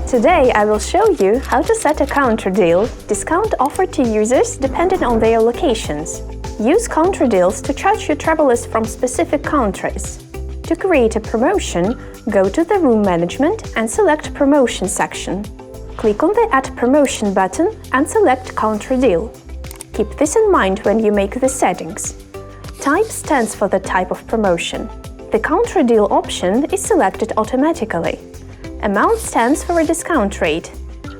Today I will show you how to set a counter deal, discount offered to users depending on their locations. Use counter deals to charge your travelers from specific countries. To create a promotion, go to the Room Management and select Promotion section. Click on the Add Promotion button and select Counter Deal. Keep this in mind when you make the settings. Type stands for the type of promotion. The Counter Deal option is selected automatically. Amount stands for a discount rate.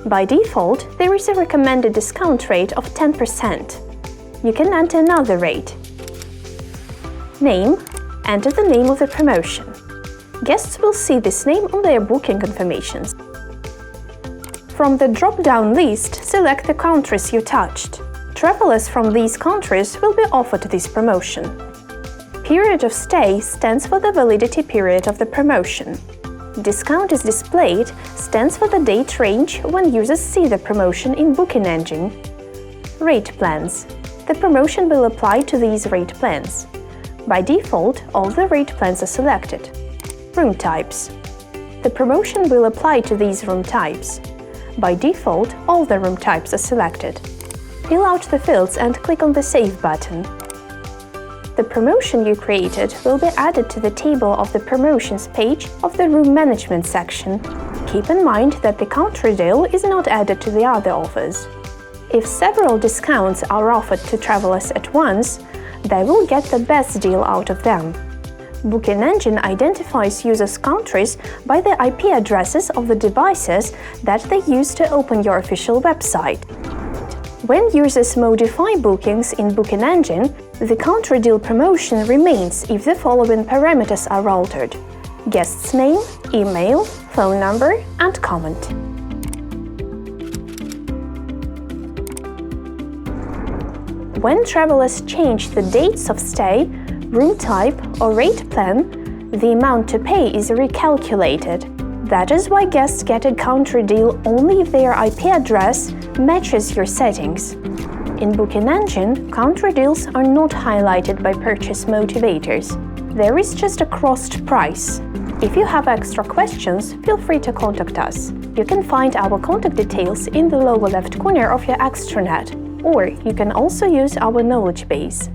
By default, there is a recommended discount rate of 10%. You can enter another rate. Name. Enter the name of the promotion. Guests will see this name on their booking confirmations. From the drop-down list, select the countries you touched. Travelers from these countries will be offered this promotion. Period of stay stands for the validity period of the promotion. Discount is displayed stands for the date range when users see the promotion in Booking Engine. Rate plans. The promotion will apply to these rate plans. By default, all the rate plans are selected. Room types. The promotion will apply to these room types. By default, all the room types are selected. Fill out the fields and click on the Save button. The promotion you created will be added to the table of the Promotions page of the Room Management section. Keep in mind that the counter deal is not added to the other offers. If several discounts are offered to travelers at once, they will get the best deal out of them. Booking Engine identifies users' countries by the IP addresses of the devices that they use to open your official website. When users modify bookings in Booking Engine, the counter deal promotion remains if the following parameters are altered: guest's name, email, phone number, and comment. When travelers change the dates of stay, room type, or rate plan, the amount to pay is recalculated. That is why guests get a counter deal only if their IP address matches your settings. In Booking Engine, counter deals are not highlighted by purchase motivators. There is just a crossed price. If you have extra questions, feel free to contact us. You can find our contact details in the lower left corner of your extranet, or you can also use our knowledge base.